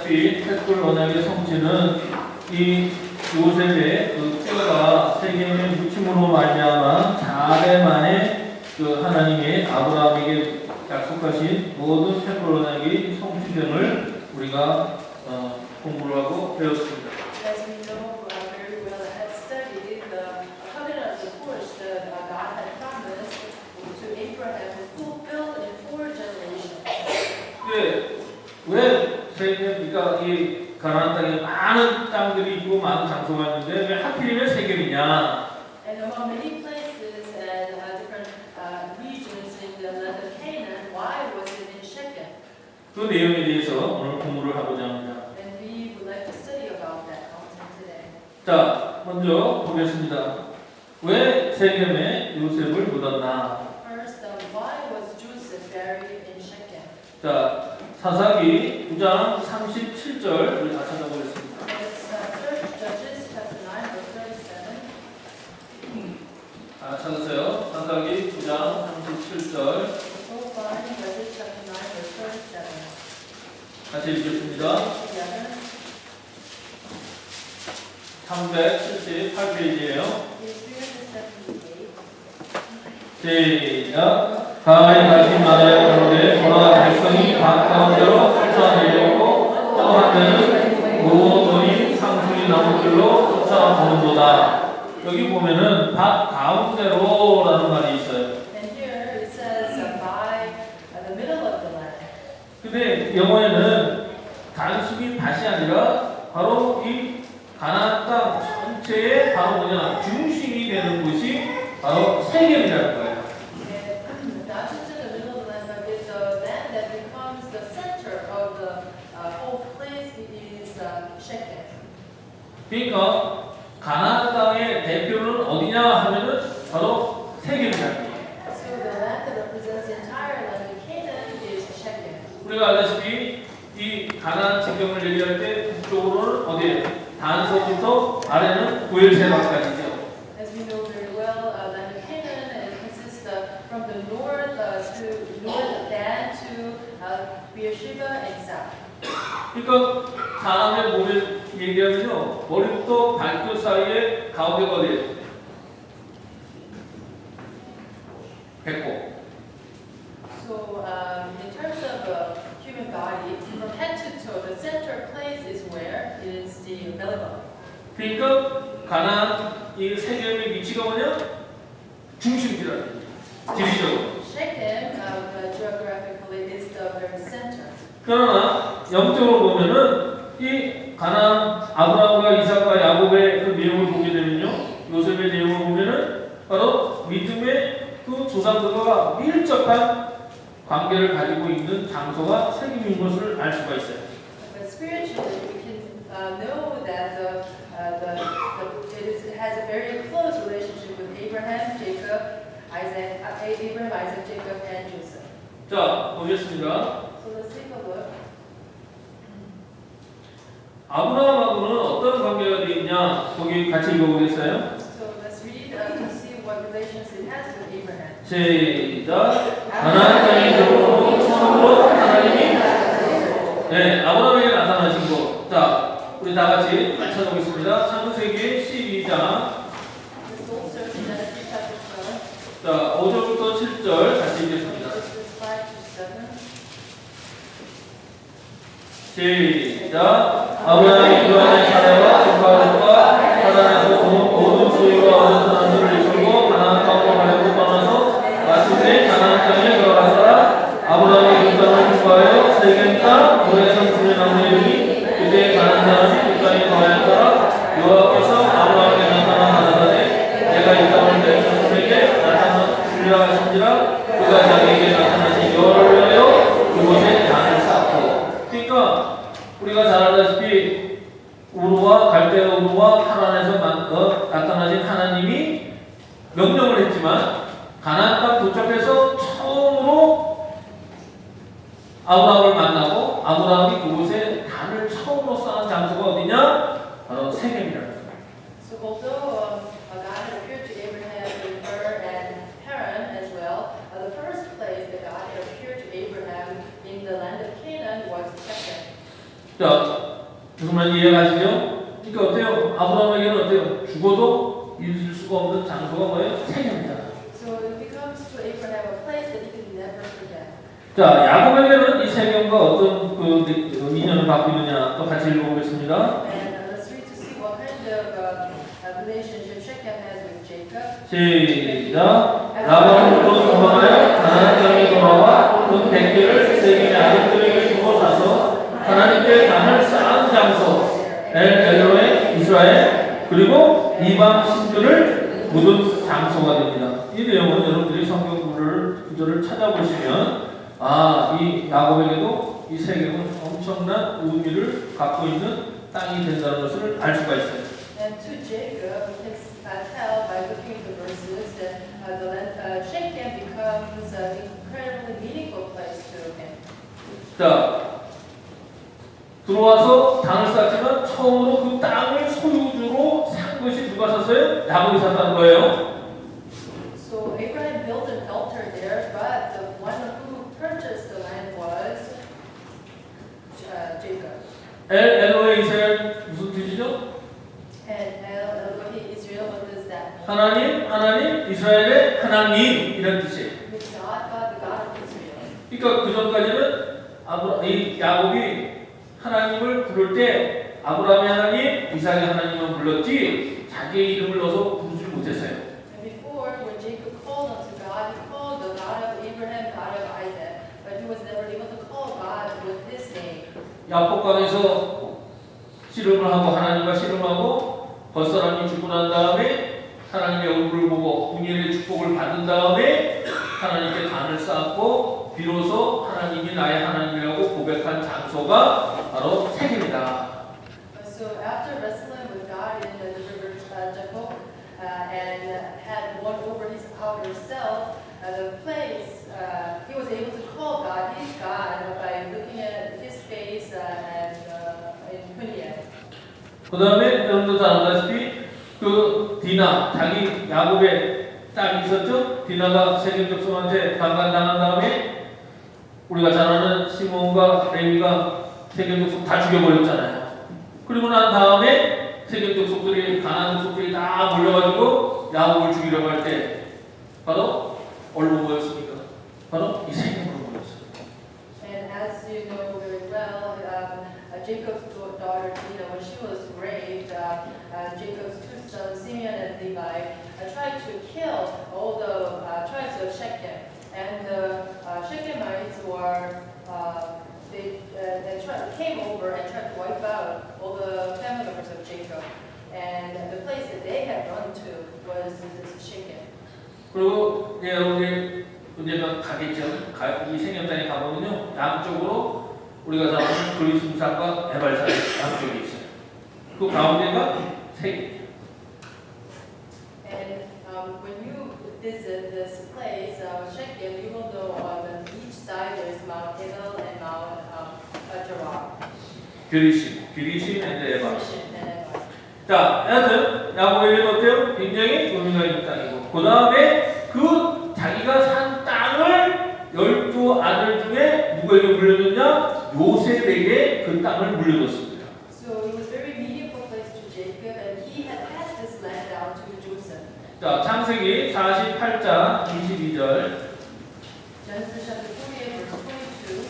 알다시피 햇불 언약의 성취는 이 요셉의 그 뼈가 세겜의 묻힘으로 말미암아 4대 만에 그 하나님의 아브라함에게 약속하신 모든 햇불 언약이 성취됨을 우리가 공부를 하고 배웠습니다. As we know very well and have studied, the covenant of the force that God had promised to Abraham was fulfilled in 4 generations. 왜 세겜, 그러니까 이 가나안 땅에 많은 땅들이 있고 많은 장소가 있는데 왜 하필이면 세겜이냐? And among many places and different regions in the land of Canaan, why was it in Shechem? 그 내용에 대해서 오늘 공부를 하고자 합니다. And we would like to study about that content today. 자, 먼저 보겠습니다. 왜 세겜에 요셉을 묻었나? First, why was Joseph buried in Shechem? 자, 사사기 9장 37절 우리 다 찾아보겠습니다. It's 1 Judges chapter 9 verse 37. 찾으세요. 사사기 9장 37절 So far in Judges chapter 9 verse 37. 같이 읽겠습니다. Together. 378페이지예요. Is 378. 시작. 가을에 다시 말하여 가로되 보라 백성이 밭 가운데로 쫓아내려고 또 한때는 모든 상수리 나무들로 쫓아오는도다. 여기 보면은 밭 가운데로라는 말이 있어요. And here it says by the middle of the land. 근데 영어에는 단순히 밭이 아니라 바로 이 가나안 땅 전체의 바로 뭐냐 중심이 되는 곳이 바로 세겜이라는 거예요. Not just in the middle of the land, but it's the land that becomes the center of the whole place. It is Shechem. 그러니까 가나안 땅의 대표는 어디냐 하면은 바로 세겜이라는 거예요. So the land that represents the entire land of Canaan is Shechem. 우리가 알다시피 이 가나안 지경을 얘기할 때 북쪽으로는 어디예요? 단서부터 아래는 구엘세바까지죠. As we know very well, land of Canaan consists from the north to north of Dan to Beersheba and south. 그러니까 사람의 몸을 얘기하면요 머리부터 발끝 사이에 가운데가 어디예요? 배꼽. So in terms of human body, from head to toe, the center place is where is the belly button. 그러니까 가나안 이 세겜의 위치가 뭐냐? 중심지라는 지리적으로. Shechem, geographically, is the very center. 그러나 영적으로 보면은 이 가나안 아브라함과 이삭과 야곱의 그 내용을 보게 되면요 요셉의 내용을 보면은 바로 믿음의 그 조상들과 밀접한 관계를 가지고 있는 장소가 세겜인 것을 알 수가 있어요. But spiritually, we can know that it has a very close relationship with Abraham, Isaac, Jacob, and Joseph. 자 보겠습니다. So let's take a look. 아브라함하고는 어떤 관계가 되어 있냐? 거기 같이 읽어보겠어요? So let's read to see what relations it has with Abraham. 시작. 가나안 땅에 들어오고 처음으로 하나님이 아브라함에게 나타나신 것. 자, 우리 다 같이 찾아보겠습니다. 창세기 12장. This also in Genesis chapter 12, 자, 5절부터 7절 같이 읽겠습니다. verses 5 to 7. 시작. 아브라함이 그 안에 사내와 조카들과 하란에서 모든 소유와 얻은 산들을 이끌고 가나안 땅으로 가려고 떠나서 마침내 가나안 땅에 들어가서 아브라함이 그 땅을 통과하여 세겜 땅 고레산 분의 나무 이름이 그때 가나안 사람이 그 땅에 거하여 따라 여호와께서 아브라함에게 나타나 가라사대 내가 이 땅을 내 자손에게 나타나주리라 하신지라 그가 자기에게 나타나신 여호와를 위하여 그곳에 단을 쌓고. 그러니까 우리가 잘 알다시피 우루와 갈대아 우루와 하란에서 나타나신 하나님이 명령을 했지만 가나안 땅 도착해서 처음으로 아브라함을 만나고 아브라함이 그곳에 단을 처음으로 쌓은 장소가 어디냐? 바로 세겜이라는 거예요. So although God had appeared to Abraham in Ur and Haran as well, the first place that God had appeared to Abraham in the land of Canaan was Shechem. 자, 무슨 말인지 이해가시죠? 그러니까 어때요? 아브라함에게는 어때요? 죽어도 잊을 수가 없는 장소가 뭐예요? 세계입니다. So it becomes to Abraham a place that he could never forget. 자, 야곱에게는 이 세겜과 어떤 인연을 갖고 있느냐 또 같이 읽어보겠습니다. And let's read to see what kind of relationship Shechem has with Jacob. 시작. 라반으로 도망하여 가나안 땅에 돌아와 그 100개를 세겜의 아들들에게 주고 사서 하나님께 단을 쌓은 장소 엘엘로의 이스라엘 그리고 이방 신들을 묻은 장소가 됩니다. 이 내용은 여러분들이 성경 구절을 찾아보시면 이 야곱에게도 이 세겜은 엄청난 의미를 갖고 있는 땅이 된다는 것을 알 수가 있어요. And to Jacob, we can tell by looking at the verses that the land Shechem becomes an incredibly meaningful place to him. 자, 들어와서 땅을 쌌지만 처음으로 그 땅을 소유주로 산 것이 누가 샀어요? 야곱이 샀다는 거예요. So Abraham built an altar there, but the one who purchased the land was Jacob. 엘로의 이스라엘 무슨 뜻이죠? And Elohim Israel, what does that mean? 하나님, 이스라엘의 하나님이라는 뜻이에요. With God, the God of Israel. 그러니까 그 전까지는 이 야곱이 하나님을 부를 때 아브라함의 하나님, 이삭의 하나님만 불렀지 자기의 이름을 넣어서 부르지 못했어요. And before, when Jacob called unto God, he called the God of Abraham, God of Isaac, but he was never able to call God with his name. 야복강에서 씨름을 하고 하나님과 씨름하고 벗사람이 죽고 난 다음에 하나님의 얼굴을 보고 궁예의 축복을 받은 다음에 하나님께 단을 쌓고 비로소 하나님이 나의 하나님이라고 고백한 장소가 바로 세겜이다. So after wrestling with God in the river Jabbok and had won over his outer self, the place he was able to call God his God by looking at his face and in Puniel. 그 다음에 여러분도 다 아다시피 그 디나 자기 야곱의 딸이 있었죠. 디나가 세겜 족속한테 강간당한 다음에 우리가 잘 아는 시몬과 레위가 세겜 족속 다 죽여버렸잖아요. 그리고 난 다음에 세겜 족속들이 가나안 족속들이 다 몰려가지고 야곱을 죽이려고 할 때 바로 어디로 모였습니까? 바로 이 세겜으로 모였어요. And as you know very well, Jacob's daughter Dinah, when she was raped, Jacob's two sons, Simeon and Levi, tried to kill all the tribes of Shechem. And the Shechemites came over and tried to wipe out all the family members of Jacob. And the place that they had run to was this Shechem. 그리고 여러분이 언젠가 가겠죠. 이 세겜 땅에 가보면요, 양쪽으로 우리가 잘 아는 그리스도산과 에발산 양쪽이 있어요. 그 가운데가 세겜. And when you visit this place, Shechem, you will know on each side there is Mount Ebal and Mount Gerar. 기리심 and 에발. And Ebal. 자, 여하튼 야곱에게는 어때요? 굉장히 의미가 있는 땅이고 그 다음에 그 자기가 산 땅을 12 아들 중에 누구에게 물려줬냐? 요셉에게 그 땅을 물려줬습니다. So it was very meaningful place to Jacob, and he had passed this land down to Joseph. 자, 창세기 48장 22절. Genesis chapter 48, verse 22.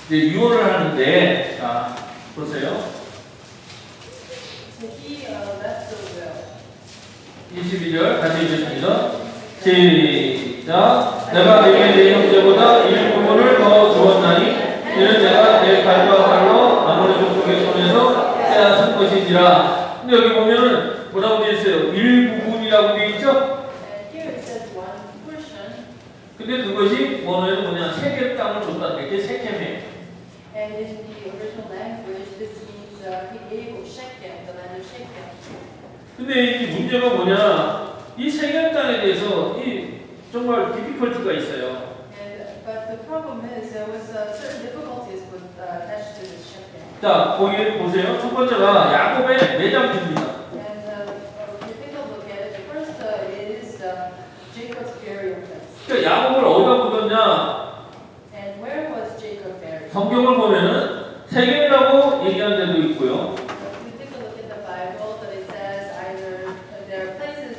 이제 유언을 하는데, 자, 보세요. So he left the will. 22절 같이 읽겠습니다. 시작. 내가 내게 내 형제보다 일부분을 더 주었나니 이는 내가 내 칼과 칼로 아모리 족속의 손에서 빼앗은 것이니라. 근데 여기 보면은 뭐라고 되어 있어요? 일부분이라고 되어 있죠? And here it says one portion. 근데 그것이 원어에는 뭐냐? 세겜 땅을 줬다는 게 세겜이에요. And in the original language, this means he gave of Shechem, the land of Shechem. 근데 이 문제가 뭐냐? 이 세겜 땅에 대해서 정말 디피컬트가 있어요. But the problem is there was certain difficulties with attached to this Shechem. 자, 거기 보세요. 첫 번째가 야곱의 매장지입니다. And if you take a look at it, the first is Jacob's burial place. 그러니까 야곱을 어디다 묻었냐? And where was Jacob buried? 성경을 보면은 세겜이라고 얘기하는 데도 있고요. If you take a look at the Bible, that it says either there are places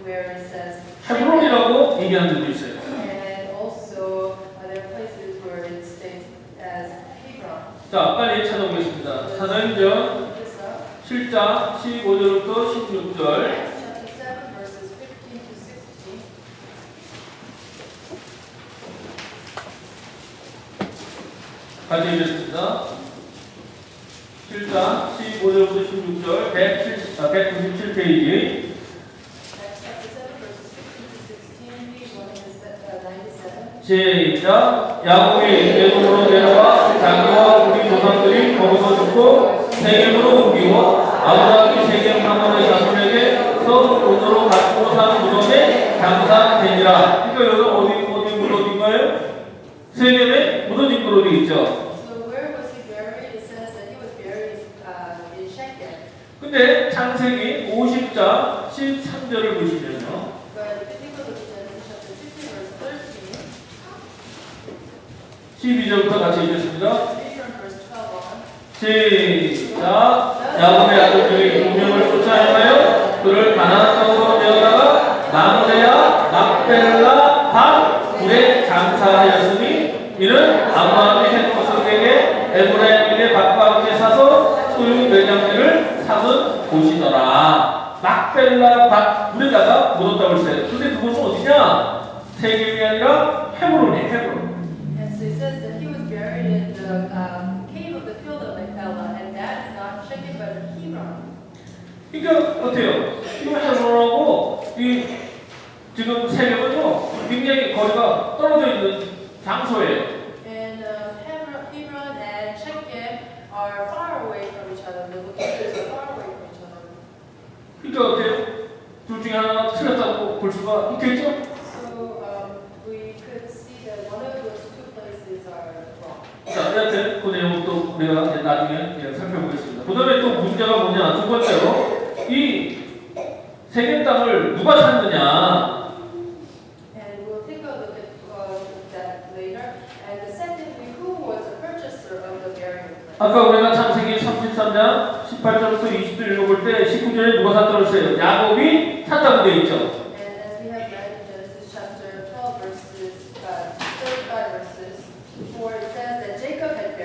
where it says 헤브론이라고 얘기하는 데도 있어요. and also there are places where it states as Hebron. 자, 빨리 찾아보겠습니다. 사도행전 This up. 7장 15절부터 16절. Acts chapter 7 verses 15 to 16. 같이 읽겠습니다. 7장 15절부터 16절 197페이지. Acts chapter 7 verses 15 to 16, page 197. 시작. 야곱이 에돔으로 내려와 자기와 우리 조상들이 거기서 죽고 세겜으로 옮기고 아브라함이 세겜 하몬의 자손에게서 돈으로 갖고 산 무덤에 장사되니라. 그러니까 여기서 어디 무덤인가요? 세겜에 무덤이 되어 있죠. So where was he buried? It says that he was buried in Shechem. 근데 창세기 50장 13절을 보시면요. But if you go to Genesis chapter 15 verse 13, 12절부터 같이 읽겠습니다. read from verse 12 on. 시작. 야곱의 아들들이 동명을 쫓아내며 그를 가나안 땅으로 내어다가 망대야 막벨라 밭 굴에 장사하였으니 이는 아브라함이 헷것에게 에브라임에게 밭과 함께 사서 소유 매장지를 삼은 곳이더라. 막벨라 밭 굴에다가 묻었다고 했어요. 근데 그곳은 어디냐? 세겜이 아니라 헤브론이에요. 헤브론. And so it says that he was buried in the cave of the field of Machpelah, and that is not Shechem but Hebron. 그러니까 어때요? 이 헤브론하고 이 지금 세겜은요 굉장히 거리가 떨어져 있는 장소예요. And Hebron and Shechem are far away from each other. The locations are far away from each other. 그러니까 어때요? 둘 중에 하나가 틀렸다고 볼 수가 있겠죠? So we could see that one of those two places are wrong. 자, 여하튼 그 내용도 우리가 이제 나중에 살펴보겠습니다. 그 다음에 또 문제가 뭐냐? 두 번째로 이 세겜 땅을 누가 샀느냐? And we'll take a look at that later. And secondly, who was the purchaser of the burial place? 아까 우리가 창세기 33장 18절부터 20절 읽어볼 때 19절에 누가 샀다고 했어요? 야곱이 샀다고 되어 있죠. And as we have read in Genesis chapter 12 verses 35 verses 4, it says that Jacob had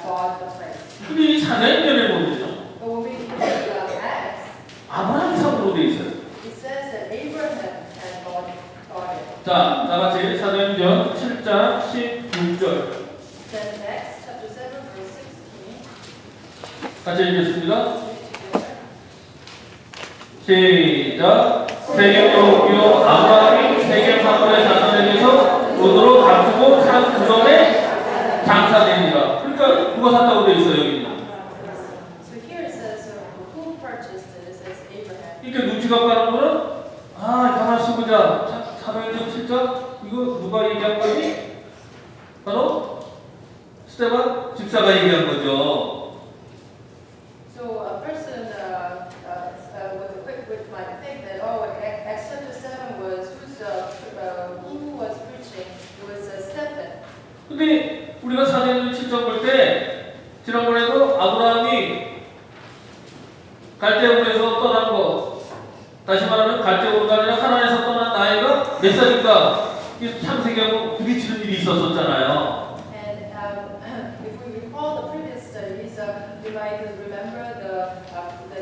bought the place. 근데 이 사도행전에 보면요. But when we read Acts, 아브라함이 샀다고 되어 있어요. it says that Abraham had bought it. 자, 나같이 사도행전 7장 16절 Then Acts chapter 7 verse 16. 같이 읽겠습니다. Read together. 시작. 세겜으로 옮겨 아브라함이 세겜 하몬의 자손에게서 돈으로 갚고 산 무덤에 장사되니라. 그러니까 누가 샀다고 되어 있어요 여기는. So here it says who purchased it. It says Abraham. 그러니까 눈치가 빠른 거는 가만 있어 보자. 사도행전 7장 이거 누가 얘기한 거지? 바로 스데반 집사가 얘기한 거죠. So a person with a quick wit might think that Acts chapter 7 was who was preaching? It was Stephen. 근데 우리가 사도행전 7장 볼 때 지난번에도 아브라함이 갈대우에서 떠난 거, 다시 말하면 갈대우가 아니라 하나님에서 떠난 나이가 몇 살일까? 창세기하고 부딪히는 일이 있었었잖아요. And if we recall the previous studies, we might remember the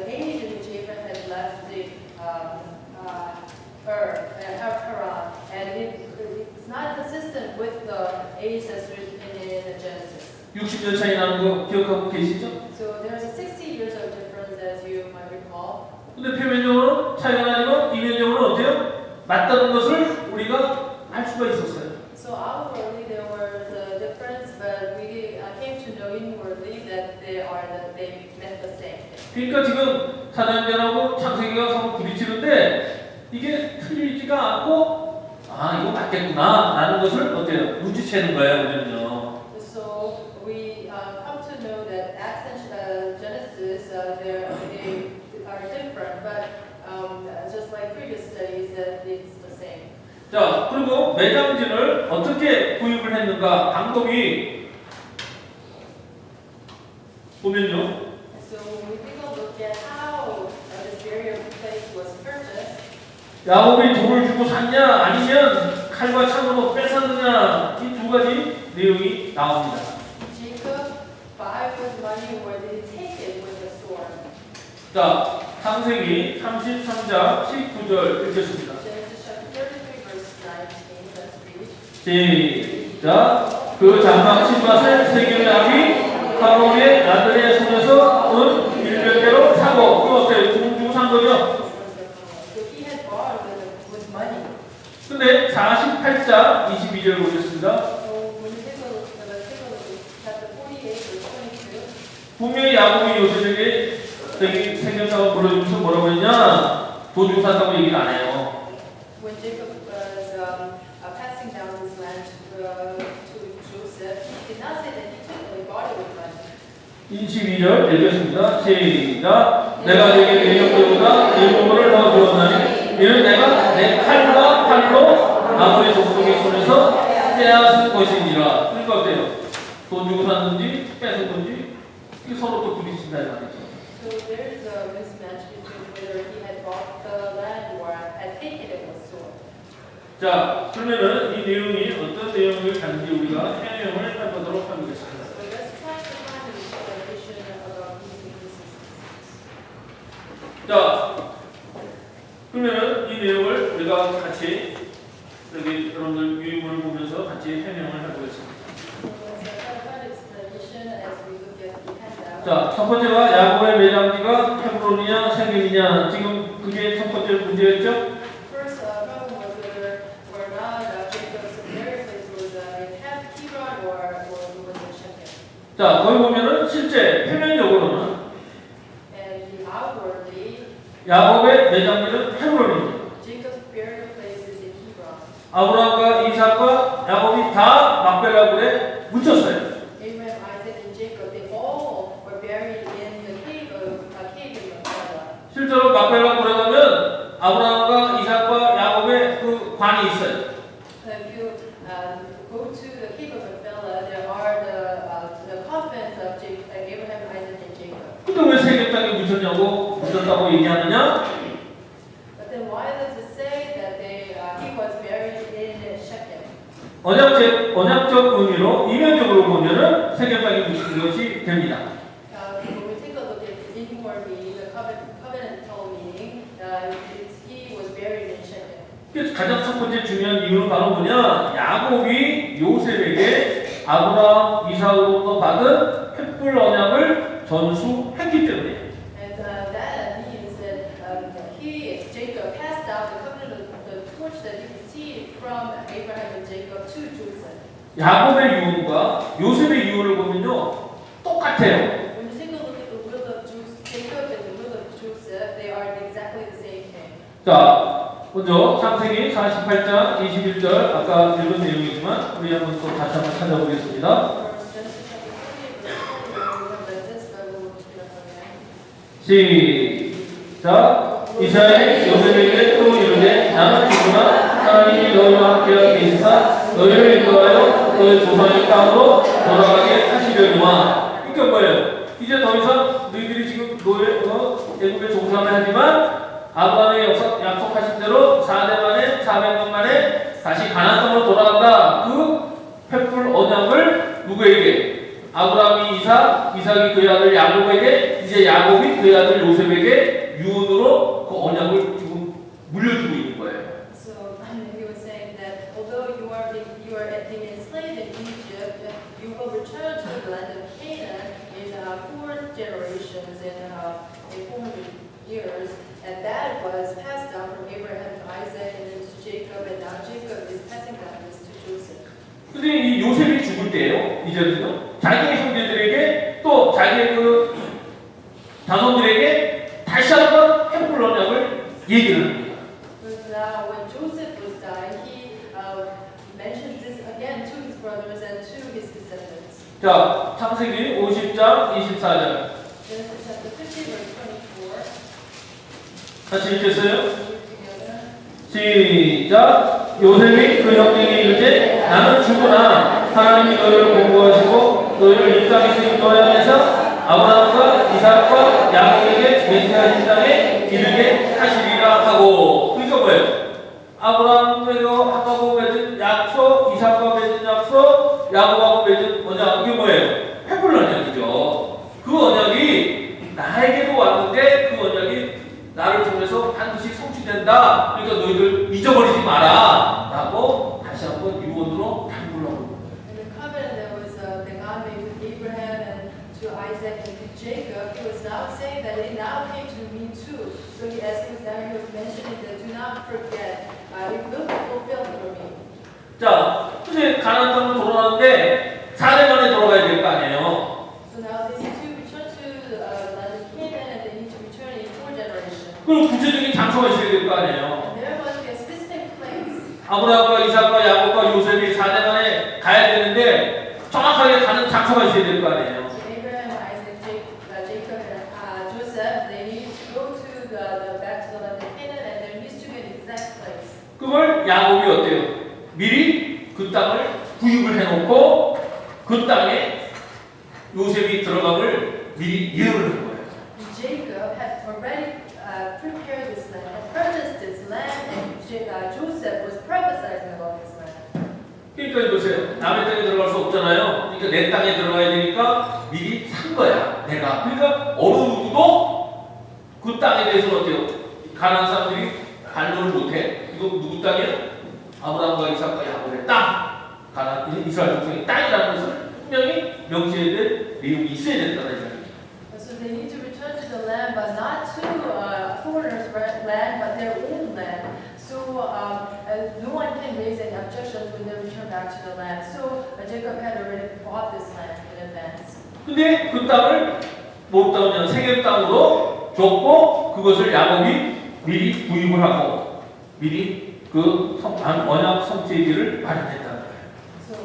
age in which Abraham had left Haran, and it's not consistent with the age that's written in Genesis. 60년 차이 나는 거 기억하고 계시죠? So there's a 60 years of difference, as you might recall. 근데 표면적으로 차이가 나지만 이면적으로 어때요? 맞다는 것을 우리가 알 수가 있었어요. So outwardly there was a difference, but we came to know inwardly that they meant the same thing. 그러니까 지금 사도행전하고 창세기가 서로 부딪히는데 이게 틀리지가 않고 이거 맞겠구나 라는 것을 어때요? 눈치채는 거예요 우리는요. So we come to know that Acts and Genesis they are different, but just like previous studies, that it's the same. 자, 그리고 매장지를 어떻게 구입을 했는가 방법이 보면요. So when we take a look at how this burial place was purchased, 야곱이 돈을 주고 샀냐 아니면 칼과 창으로 뺏었느냐 이 두 가지 내용이 나옵니다. Jacob buy with money or did he take it with a sword? 자, 창세기 33장 19절 읽겠습니다. Genesis chapter 33 verse 19, let's read. 시작. 그 장막 신맛을 세겜의 아비 파로의 아들의 손에서 은 100개로 사고 또 어때요? 돈 주고 산 거죠? So he had bought with money. 근데 48장 22절 보겠습니다. So when you take a look chapter 48 verse 22, 분명히 야곱이 요셉에게 저기 세겜사가 불러주면서 뭐라고 했냐? 돈 주고 샀다고 얘기를 안 해요. when Jacob was passing down this land to Joseph, he did not say that he bought it with money. 22절 읽겠습니다. 시작. 내가 내게 내 형제보다 네 몸을 더 주었나니 이는 내가 내 칼과 팔로 아무의 족속의 손에서 빼앗은 것이니라. 그러니까 어때요? 돈 주고 샀는지 뺏은 건지 이게 서로 또 부딪힌다 이 말이죠. So there's a mismatch between whether he had bought the land or had taken it with sword. 자, 그러면은 이 내용이 어떤 내용을 가는지 우리가 해명을 해보도록 하겠습니다. So let's try to find an explanation about these inconsistencies. 자, 그러면은 이 내용을 우리가 같이 여기 여러분들 유인물을 보면서 같이 해명을 해보겠습니다. So let's try to find an explanation as we look at the handout. 자, 첫 번째가 야곱의 매장지가 헤브론이냐 세겜이냐 지금 그게 첫 번째 문제였죠. First problem was whether or not Jacob's marriage place was in Hebron or it was in Shechem. 자, 거기 보면은 실제 표면적으로는 And outwardly, 야곱의 매장지는 헤브론입니다. Jacob's burial place is in Hebron. 아브라함과 이삭과 야곱이 다 막벨라굴에 묻혔어요. Abraham, Isaac, and Jacob, they all were buried in the cave in Machpelah. 실제로 막벨라굴에 가면 아브라함과 이삭과 야곱의 그 관이 있어요. If you go to the cave of Machpelah, there are the coffins of Abraham, Isaac, and Jacob. 근데 왜 세겜 땅에 묻혔다고 얘기하느냐? But then why does it say that he was buried in Shechem? 언약적 의미로 이면적으로 보면은 세겜 땅에 묻힌 것이 됩니다. When we take a look at the inward meaning, the covenantal meaning, he was buried in Shechem. 그래서 가장 첫 번째 중요한 이유는 바로 뭐냐? 야곱이 요셉에게 아브라함, 이삭으로부터 받은 횃불 언약을 전수했기 때문에. And that means that Jacob passed down the covenant, the torch that he received from Abraham and Jacob to Joseph. 야곱의 유언과 요셉의 유언을 보면요 똑같아요. When you take a look at the will of Jacob and the will of Joseph, they are exactly the same thing. 자, 먼저 창세기 48장 21절 아까 읽은 내용이지만 우리 한번 또 다시 한번 찾아보겠습니다. First, Genesis chapter 48, verse 40, we have read this, but we will repeat it again. 시작. 이스라엘이 요셉에게 또 이르되 나는 죽으나 하나님이 너희와 함께하여 계시사 너희를 인도하여 너희 조상의 땅으로 돌아가게 하시려니와. 그러니까 뭐예요? 이제 더 이상 너희들이 지금 애굽에 종사를 하지만 아브라함의 약속하신 대로 4대 만에 400년 만에 다시 가나안 땅으로 돌아간다. 그 횃불 언약을 누구에게? 아브라함이 이삭이 그의 아들 야곱에게, 이제 야곱이 그의 아들 요셉에게 유언으로 그 언약을 지금 물려주고 있는 거예요. So he was saying that although you are being enslaved in Egypt, you will return to the land of Canaan in 4 generations, in 400 years, and that was passed down from Abraham to Isaac and then to Jacob, and now Jacob is passing down this to Joseph. 근데 이 요셉이 죽을 때예요. 이제는요. 자기의 형제들에게 또 자기의 그 자손들에게 다시 한번 횃불 언약을 얘기를 합니다. But now when Joseph was dying, he mentions this again to his brothers and to his descendants. 자, 창세기 50장 24절. Genesis chapter 50, verse 24. 다시 읽겠어요? Read together. 시작. 요셉이 그 형제에게 이르되 나는 죽으나 하나님이 너희를 공부하시고 너희를 이 땅에서 인도하여 내사 아브라함 맹세하신 땅에 이르게 하시리라 하고. 그러니까 뭐예요? 아브라함에게 하고 맺은 약속, 이삭과 맺은 약속, 야곱하고 맺은 언약, 이게 뭐예요? 헤블 언약이죠. 그 언약이 나에게도 왔는데 그 언약이 나를 통해서 반드시 성취된다. 그러니까 너희들 잊어버리지 마라 라고 다시 한번 유언으로 당부하고. In the covenant that was that God made with Abraham and to Isaac and to Jacob, he was now saying that it now came to me too. So as he was mentioning that do not forget, it will be fulfilled for me. 자, 이제 가나안 땅으로 돌아가는데 4년 만에 돌아가야 될 거 아니에요. So now they need to return to the land of Canaan and they need to return in 4 generations. 그럼 구체적인 장소가 있어야 될 거 아니에요. And there must be a specific place. 아브라함과 이삭과 야곱과 요셉이 4년 만에 가야 되는데 정확하게 가는 장소가 있어야 될 거 아니에요. So Abraham, Isaac, Jacob, and Joseph, they need to go to back to the land of Canaan and there needs to be an exact place. 그걸 야곱이 어때요? 미리 그 땅을 구입을 해놓고 그 땅에 요셉이 들어감을 미리 예언을 한 거예요. Jacob had already prepared this land, had purchased this land, and Joseph was prophesying about this land. 그러니까 보세요. 남의 땅에 들어갈 수 없잖아요. 그러니까 내 땅에 들어가야 되니까 미리 산 거야. 내가. 그러니까 어느 누구도 그 땅에 대해서는 어때요? 가나안 사람들이 반론을 못해. 이거 누구 땅이야? 아브라함과 이삭과 야곱의 땅. 가나안 이스라엘 백성의 땅이라는 것을 분명히 명시해야 될 내용이 있어야 된다는 얘기예요. So they need to return to the land, but not to foreigners' land, but their own land. So no one can raise any objections when they return back to the land. So Jacob had already bought this land in advance. 근데 그 땅을 못 따오면 세겜 땅으로 줬고 그것을 야곱이 미리 구입을 하고 미리 그 언약 성취기를 마련했다는 거예요. So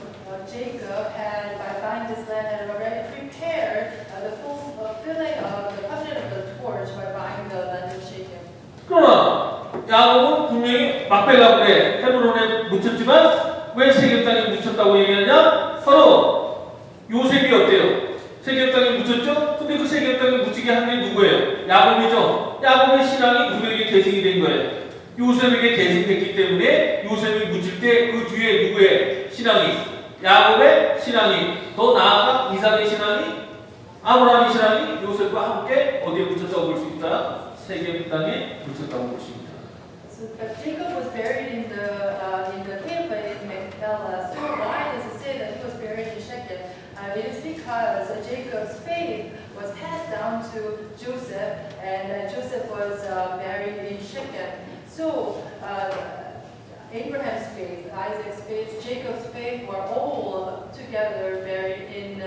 Jacob had, by buying this land, had already prepared the fulfilling of the covenant of the torch by buying the land of Shechem. 그러나 야곱은 분명히 막벨라블에 헤브론에 묻혔지만 왜 세겜 땅에 묻혔다고 얘기하냐? 바로 요셉이 어때요? 세겜 땅에 묻혔죠? 근데 그 세겜 땅에 묻히게 한 게 누구예요? 야곱이죠. 야곱의 신앙이 누구에게 계승이 된 거예요? 요셉에게 계승됐기 때문에 요셉이 묻힐 때 그 뒤에 누구의 신앙이? 야곱의 신앙이, 더 나아가 이삭의 신앙이, 아브라함의 신앙이 요셉과 함께 어디에 묻혔다고 볼 수 있다? 세겜 땅에 묻혔다고 볼 수 있다. So Jacob was buried in the cave in Machpelah. So why does it say that he was buried in Shechem? It is because Jacob's faith was passed down to Joseph, and Joseph was buried in Shechem. So Abraham's faith, Isaac's faith, Jacob's faith were all together buried in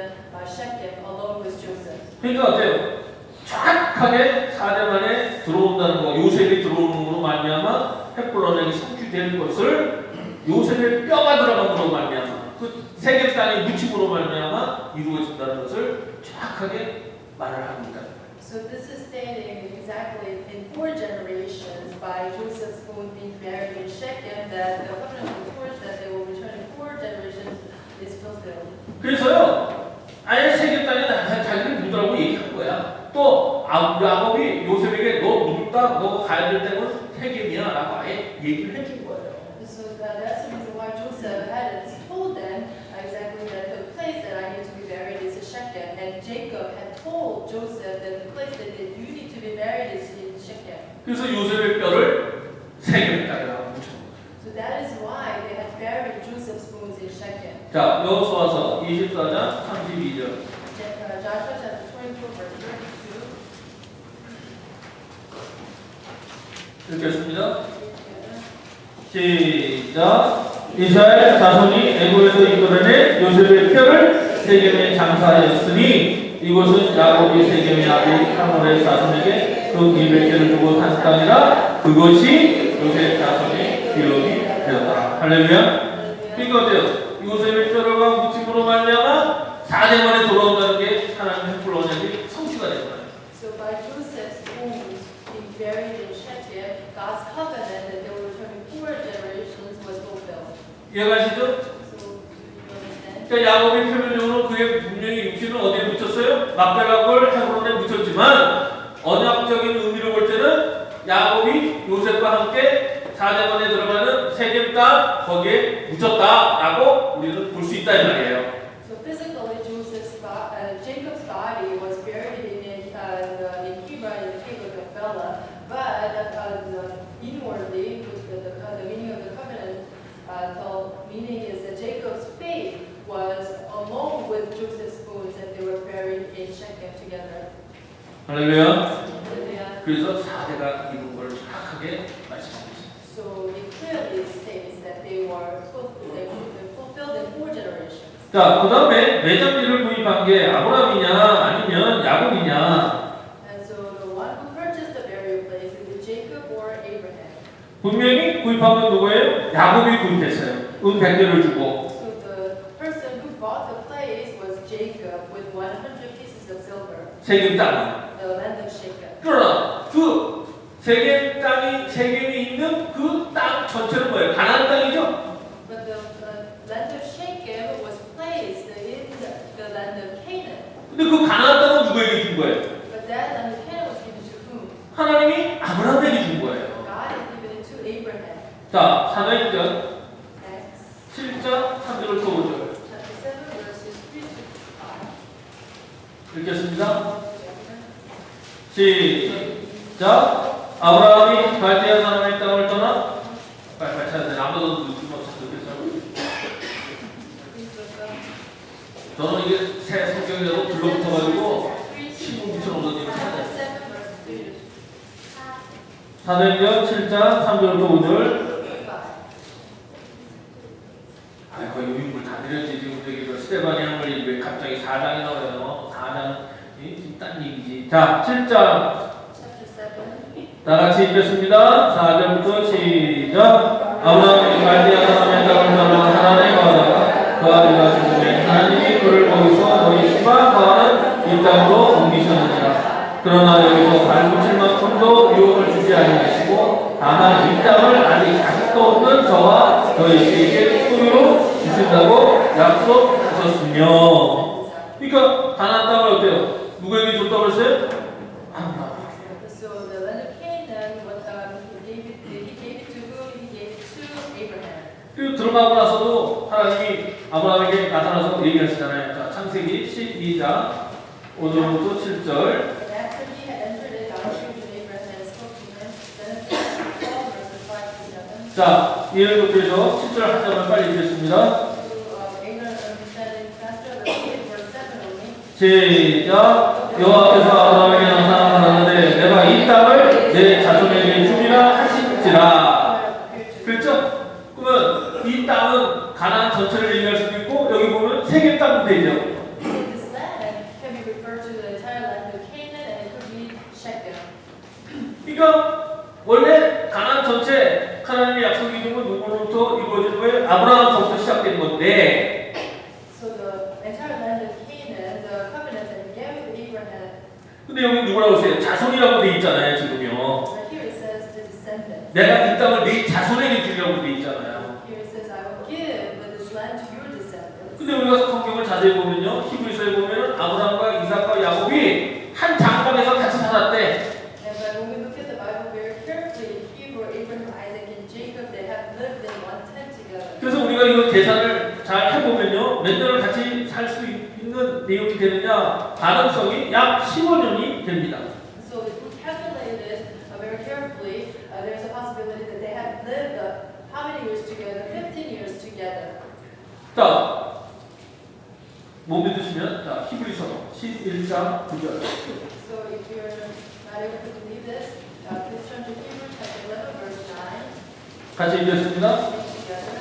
Shechem along with Joseph. 그러니까 어때요? 정확하게 4년 만에 들어온다는 거, 요셉이 들어오는 것으로 말미암아 헷불러내기 성취될 것을 요셉의 뼈가 들어감으로 말미암아 그 세겜 땅의 묻힘으로 말미암아 이루어진다는 것을 정확하게 말을 합니다. So this is stating exactly in 4 generations by Joseph's bone being buried in Shechem that the covenant of the torch that they will return in 4 generations is fulfilled. 그래서요, 아예 세겜 땅에 자기를 묻으라고 얘기한 거야. 또 야곱이 요셉에게 너 묻다, 너 가야 될 때는 세겜이야라고 아예 얘기를 해준 거예요. So that's the reason why Joseph had told them exactly that the place that I need to be buried is Shechem, and Jacob had told Joseph that the place that you need to be buried is in Shechem. 그래서 요셉의 뼈를 세겜 땅에다가 묻혀. So that is why they had buried Joseph's bones in Shechem. 자, 여호수아서 24장 32절. Joshua chapter 24 verse 32. 읽겠습니다. 시작. 이스라엘 자손이 애굽에서 이끌어낸 요셉의 뼈를 세겜에 장사하였으니 이곳은 야곱이 세겜의 아들 하몰의 자손에게 그 200개를 주고 산 땅이라 그것이 요셉 자손의 기록이 되었다. 할렐루야. 그러니까 어때요? 요셉의 뼈를 묻힘으로 말미암아 4년 만에 돌아온다는 게 하나님의 햇불 언약이 성취가 된 거예요. So by Joseph's bones being buried in Shechem, God's covenant that they will return in 4 generations was fulfilled. 이해가시죠? So you understand? 그러니까 야곱이 표면적으로 그의 분명히 육신을 어디에 묻혔어요? 막벨라골 헤브론에 묻혔지만 언약적인 요셉과 함께 4대문에 들어가는 세겜 땅 거기에 묻혔다라고 우리는 볼 수 있다 이 말이에요. So physically, Jacob's body was buried in Hebron in the cave of Machpelah, but inwardly, with the meaning of the covenant, the meaning is that Jacob's faith was along with Joseph's bones, and they were buried in Shechem together. 할렐루야. Hallelujah. 그래서 4대가 이룬 걸 정확하게 말씀하고 있습니다. So it clearly states that they fulfilled in 4 generations. 자, 그 다음에 매장지를 구입한 게 아브라함이냐 아니면 야곱이냐. And so the one who purchased the burial place is it Jacob or Abraham. 분명히 구입한 건 누구예요? 야곱이 구입했어요. 100개를 주고. So the person who bought the place was Jacob with 100 pieces of silver, 세겜 땅. the land of Shechem. 그러나 그 세겜 땅이 세겜이 있는 그 땅 전체는 뭐예요? 가나안 땅이죠. But the land of Shechem was placed in the land of Canaan. 근데 그 가나안 땅은 누구에게 준 거예요? But that land of Canaan was given to whom? 하나님이 아브라함에게 준 거예요. God had given it to Abraham. 자, 사도행전 Acts 7장 3절부터 5절 chapter 7 verses 3 to 5. 읽겠습니다. 시작. 아브라함이 갈대아 사람의 땅을 떠나 빨리 찾아야 돼. 아무도 누구만 찾겠어요. 저는 이게 새 성경이라도 불러붙어가지고 신문 붙여놓은 일을 찾아요. 사도행전 7장 3절부터 5절. 아, 거의 유인물 다 드렸지. 지금 저기 스테바니 한글이 왜 갑자기 4장이 나와요? 4장은 딴 얘기지. 자, 7장. 다 같이 읽겠습니다. 4절부터 시작. 아브라함이 갈대아 사람의 땅을 떠나 하나님에 거하다가 그 아들과 죽음에 하나님이 그를 거기서 너희 시바 거하는 이 땅으로 옮기셨느니라. 그러나 여기서 발붙일 만큼도 유혹을 주지 아니하시고 다만 이 땅을 아직 아직도 없는 저와 저희에게 소유로 주신다고 약속하셨으며. 그러니까 가나안 땅을 어때요? 누구에게 줬다고 했어요? So the land of Canaan, he gave it to whom? He gave it to Abraham. 그 들어가고 나서도 하나님이 아브라함에게 나타나서 얘기하시잖아요. 자, 창세기 12장 5절부터 7절. And after he had entered it, God appeared to Abraham and spoke to him. Genesis 12 verses 5 to 7. 자, 이해를 돕기위해서 7절 한 장을 빨리 읽겠습니다. Abraham understanding faster, let's read verse 7 only. 시작. 여호와께서 아브라함에게 나타나는데 내가 이 땅을 내 자손에게 주리라 하신지라. 그렇죠? 그러면 이 땅은 가나안 전체를 얘기할 수도 있고 여기 보면 세겜 땅도 되죠. This land can be referred to the entire land of Canaan, and it could be Shechem. 그러니까 원래 가나안 전체 하나님의 약속이 있는 건 누구로부터 이루어진 거예요? 아브라함부터 시작된 건데. So the entire land of Canaan, the covenant that began with Abraham. 근데 여기 누구라고 했어요? 자손이라고 돼 있잖아요, 지금요. But here it says the descendants. 내가 이 땅을 네 자손에게 주려고 돼 있잖아요. Here it says, I will give this land to your descendants. 근데 우리가 성경을 자세히 보면요, 히브리서에 보면은 아브라함과 이삭과 야곱이 한 장막에서 같이 살았대. And but when we look at the Bible very carefully, in Hebrew, Abraham, Isaac, and Jacob, they have lived in one tent together. 그래서 우리가 이거 계산을 잘 해보면요, 몇 년을 같이 살 수 있는 내용이 되느냐, 가능성이 약 15년이 됩니다. So if we calculate it very carefully, there's a possibility that they have lived how many years together? 15 years together. 자, 못 믿으시면 자, 히브리서 11장 9절. So if you're not able to believe this, please turn to Hebrews chapter 11, verse 9. 같이 읽겠습니다. Together.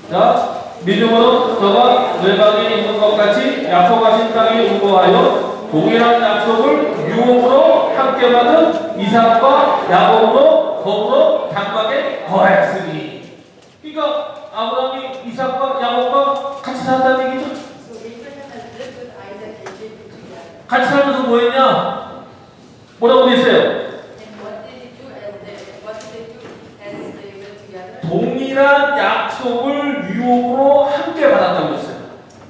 시작. 믿음으로 저가 외방에 있는 것 같이 약속하신 땅에 우거하여 동일한 약속을 유업으로 함께 받은 이삭과 야곱으로 거꾸로 장막에 거하였으니. 그러니까 아브라함이 이삭과 야곱과 같이 산다는 얘기죠. So Abraham has lived with Isaac and Jacob together. 같이 살면서 뭐 했냐? 뭐라고 돼 있어요? And what did they do as they lived together? 동일한 약속을 유업으로 함께 받았다고 했어요.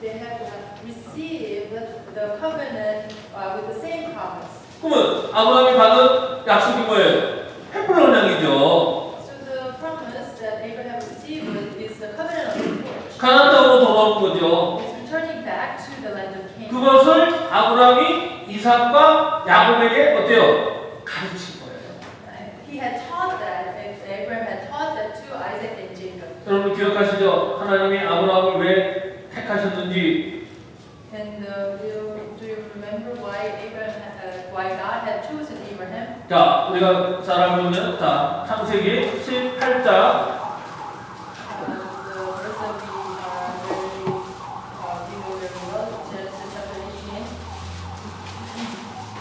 They have received the covenant with the same promise. 그러면 아브라함이 받은 약속이 뭐예요? 횃불 언약이죠. So the promise that Abraham received is the covenant of the torch. 가나안 땅으로 돌아오는 거죠. It's returning back to the land of Canaan. 그것을 아브라함이 이삭과 야곱에게 어때요? 가르친 거예요. He had taught that, Abraham had taught that to Isaac and Jacob. 여러분 기억하시죠? 하나님이 아브라함을 왜 택하셨는지. And do you remember why God had chosen Abraham? 자, 우리가 잘 알고 있는 자, 창세기 18장. The verse that we know very well, Genesis chapter 18.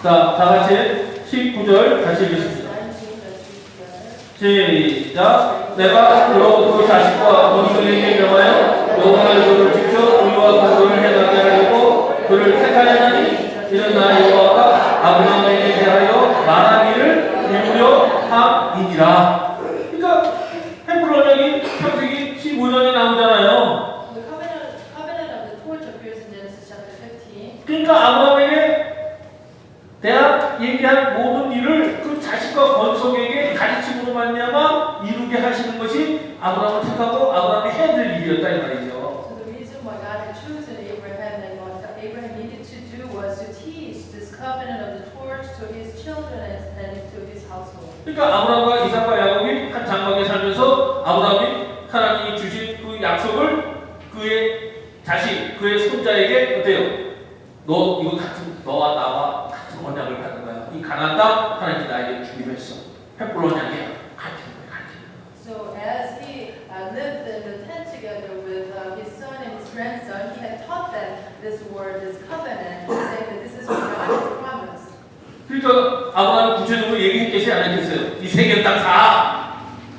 자, 다 같이 19절 같이 읽겠습니다. 19, let's read together. 시작. 내가 그로 그 자식과 본성에게 명하여 여호와의 도를 지켜 의와 공도를 행하게 하려고 그를 택하였나니 이는 나 여호와가 아브라함에게 대하여 말하기를 이루려 함이니라. 그러니까 횃불 언약이 창세기 15장에 나오잖아요. The covenant of the torch appears in Genesis chapter 15. 그러니까 아브라함에게 대한 얘기한 모든 일을 그 자식과 권속에게 가르침으로 말미암아 이루게 하시는 것이 아브라함을 택하고 아브라함이 해야 될 일이었다 이 말이죠. So the reason why God had chosen Abraham and what Abraham needed to do was to teach this covenant of the torch to his children and to his household. 그러니까 아브라함과 이삭과 야곱이 한 장막에 살면서 아브라함이 하나님이 주신 그 약속을 그의 자식, 그의 손자에게 어때요? 너 이거 같은 너와 나와 같은 언약을 받은 거야. 이 가나안 땅 하나님이 나에게 주기로 했어. 횃불 언약이야. 같은 거야, 같은 거야. So as he lived in the tent together with his son and his grandson, he had taught them this word, this covenant, saying that this is what God has promised. 그러니까 아브라함이 구체적으로 얘기했겠어요, 안 했겠어요? 이 세계 땅 다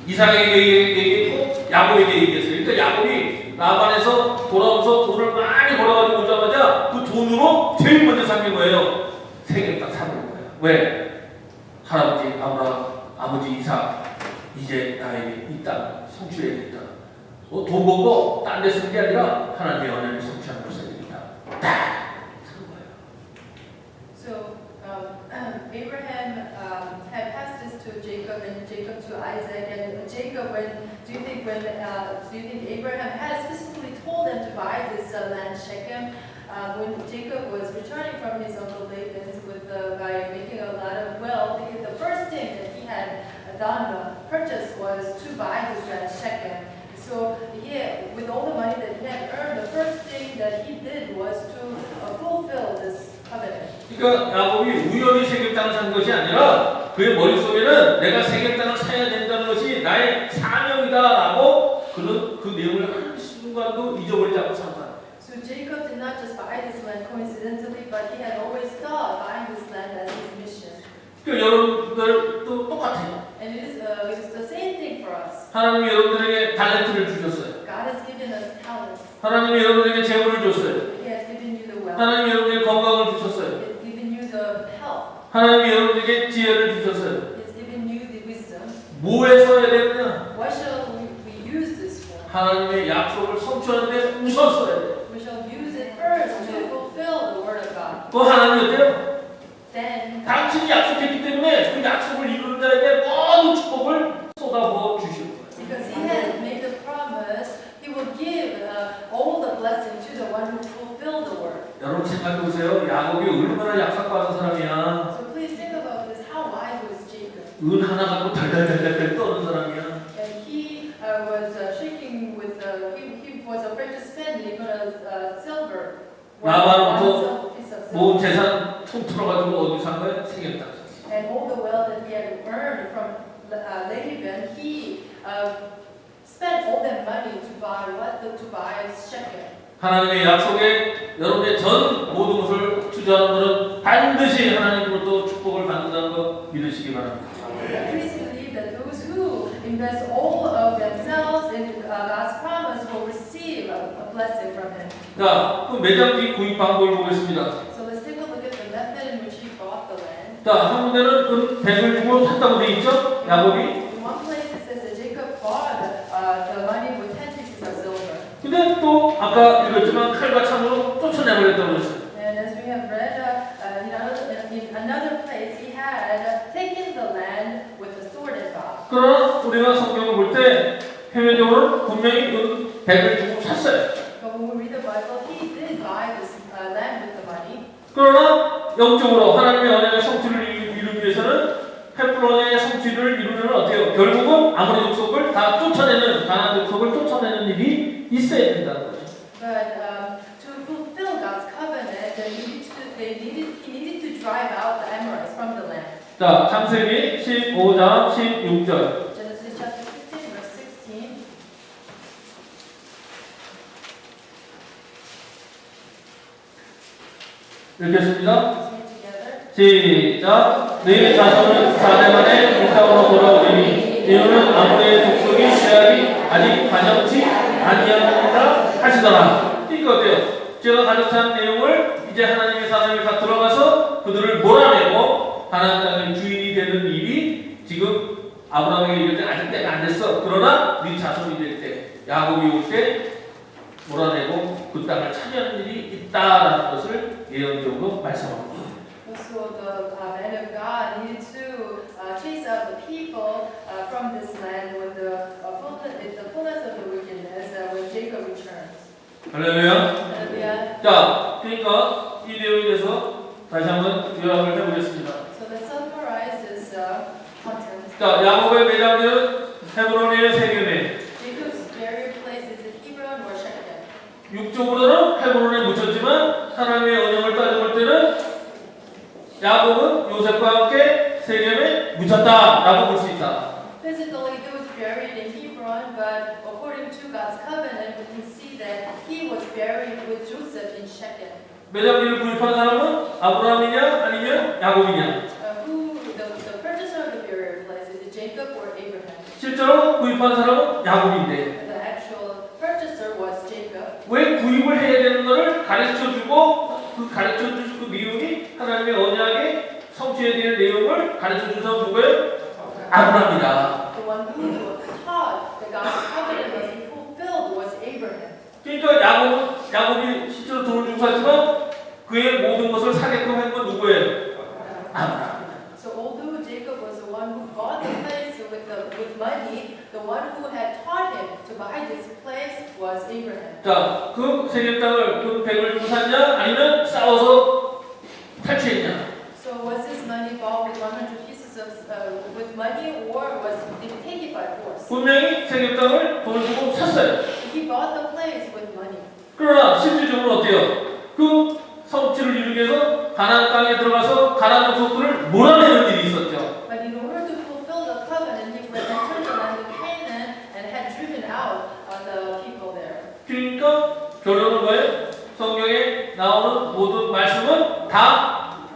이삭에게 얘기했고 야곱에게 얘기했어요. 그러니까 야곱이 라반에서 돌아오면서 돈을 많이 벌어가지고 오자마자 그 돈으로 제일 먼저 산 게 뭐예요? 세계 땅 사는 거예요. 왜? 할아버지 아브라함, 아버지 이삭 이제 나에게 이 땅 성취해야겠다. 돈 벌고 딴 데 쓰는 게 아니라 하나님의 언약을 성취하는 걸 써야 되겠다. 산 거예요. So Abraham had passed this to Jacob and Jacob to Isaac, and Jacob. Do you think Abraham had specifically told them to buy this land Shechem? When Jacob was returning from his uncle Laban's by making a lot of wealth, the first thing that he had done purchase was to buy this land Shechem. So with all the money that he had earned, the first thing that he did was to fulfill this covenant. 그러니까 야곱이 우연히 세계 땅을 산 것이 아니라 그의 머릿속에는 내가 세계 땅을 사야 된다는 것이 나의 사명이다라고 그는 그 내용을 한 순간도 잊어버리지 않고 산다. So Jacob did not just buy this land coincidentally, but he had always thought buying this land as his mission. 그러니까 여러분들도 똑같아요. And it is the same thing for us. 하나님이 여러분들에게 달란트를 주셨어요. God has given us talents. 하나님이 여러분에게 재물을 줬어요. He has given you the wealth. 하나님이 여러분에게 건강을 He 주셨어요. has given you the health. 하나님이 여러분에게 지혜를 주셨어요. He has given you the wisdom. 뭐에 써야 되느냐? What shall we use this for? 하나님의 약속을 성취하는데 우선 써야 돼요. We shall use it first to fulfill the word of God. 또 하나님이 어때요? Then 당신이 약속했기 때문에 그 약속을 이루는 자에게 모든 축복을 쏟아부어 주시는 거예요. because he has made the promise, he will give all the blessing to the one who fulfilled the word. 여러분 생각해 보세요. 야곱이 얼마나 약속받은 사람이야. So please think about this. How wise was Jacob? 은 하나 갖고 달달달달 떠는 사람이야. And he was shaking with he was afraid to spend even silver. 라반부터 piece of 모은 silver. 재산 통틀어가지고 어디 산 거야? 세계 땅. And all the wealth that he had earned from Laban, he spent all that money to buy what? To buy Shechem. 하나님의 약속에 여러분의 전 모든 것을 투자하는 분은 반드시 하나님으로부터 축복을 받는다는 거 믿으시기 바랍니다. Please believe that those who invest all of themselves in God's promise will receive a blessing from Him. 자, 그 매장지 구입 방법을 보겠습니다. So let's take a look at the method in which he bought the land. 자, 한 군데는 은 100을 주고 샀다고 돼 있죠? 야곱이. In one place it says that Jacob bought the money with 10 pieces of silver. 근데 또 아까 읽었지만 칼과 창으로 쫓아내버렸다고 그랬어요. And as we have read in another place, he had taken the land with a sword and 그러나 우리가 성경을 볼 때 표면적으로는 분명히 그 100을 주고 샀어요. But when we read the Bible, he did buy this land with the money. 그러나 영적으로 하나님의 언약의 성취를 이루기 위해서는 헤브론의 성취를 이루려면 어떻게 해요? 결국은 아모리 족속을 다 쫓아내는 가나안 족속을 쫓아내는 일이 있어야 된다는 거죠. But to fulfill God's covenant, he needed to drive out the Amorites from the land. 자, 창세기 15장 16절. Genesis chapter 15, verse 16. 읽겠습니다. Let's read together. 시작. 너희 자손은 4대 만에 이 땅으로 돌아오리니 이유는 아모리의 족속이 제약이 아직 가정치 아니하느니라 하시더라. 그러니까 어때요? 제가 가정한 내용을 이제 하나님의 사람이 다 들어가서 그들을 몰아내고 가나안 땅의 주인이 되는 일이 지금 아브라함에게 이럴 때 아직 때가 안 됐어. 그러나 네 자손이 될 때, 야곱이 올 때 몰아내고 그 땅을 차지하는 일이 있다라는 것을 예언적으로 말씀합니다. So the man of God needed to chase out the people from this land when the fullness of the wickedness, when Jacob returns. 할렐루야. Hallelujah. 자, 그러니까 이 내용에 대해서 다시 한번 요약을 해보겠습니다. So let's summarize this content. 자, 야곱의 매장지는 헤브론의 세겜에, Jacob's burial place is in Hebron or Shechem. 육적으로는 헤브론에 묻혔지만 하나님의 언약을 따져볼 때는 야곱은 요셉과 함께 세겜에 묻혔다라고 볼 수 있다. Physically, he was buried in Hebron, but according to God's covenant, we can see that he was buried with Joseph in Shechem. 매장지를 구입한 사람은 아브라함이냐 아니면 야곱이냐? The purchaser of the burial place, is it Jacob or Abraham? 실제로 구입한 사람은 야곱인데 The actual purchaser was Jacob. 왜 구입을 해야 되는 것을 가르쳐주고 그 가르쳐준 그 내용이 하나님의 언약의 성취해야 될 내용을 가르쳐준 사람 누구예요? 아브라함이다. The one who taught that God's covenant must be fulfilled was Abraham. 그러니까 야곱이 실제로 돈을 주고 샀지만 그의 모든 것을 사게끔 한 건 누구예요? 아브라함. So although Jacob was the one who bought the place with money, the one who had taught him to buy this place was Abraham. 자, 그 세겜 땅을 그 100을 주고 샀냐? 아니면 싸워서 탈취했냐? So was this money bought with 100 pieces with money, or did he take it by force? 분명히 세겜 땅을 돈을 주고 샀어요. He bought the place with money. 그러나 실질적으로 어때요? 그 성취를 이루기 위해서 가나안 땅에 들어가서 가나안 족속들을 몰아내는 일이 있었죠. But in order to fulfill the covenant, he entered the land of Canaan and had driven out the people there. 그러니까 결론은 뭐예요? 성경에 나오는 모든 말씀은 다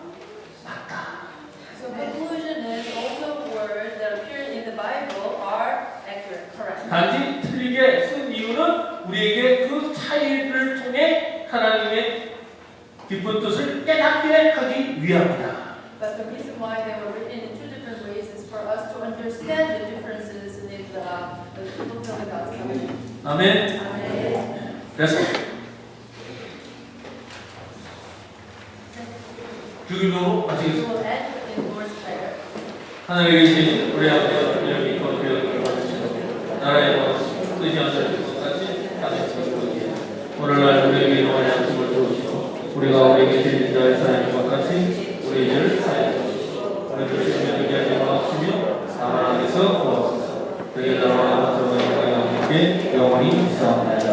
맞다. So conclusion is all the words that appear in the Bible are accurate, correct. 단지 틀리게 쓴 이유는 우리에게 그 차이를 통해 하나님의 깊은 뜻을 깨닫게 하기 위함이다. But the reason why they were written in two different ways is for us to understand the differences in the fulfilling God's covenant. 아멘. Amen. 됐어. 주기도로 We 마치겠습니다. will end in Lord's Prayer. 하늘에 계신 우리 아버지 이름이 거룩하게 받으시고 나라의 뜻이 하늘에서 같이 하늘에서 오늘날 우리에게 일용할 양식을 주시고 우리가 우리에게 드린 자의 사랑과 같이 우리 일을 사해 주시고 우리를 시험에 하지 마시며 다만 안에서 구하소서. 그의 나라와 영광과 함께 영원히 있사옵나이다.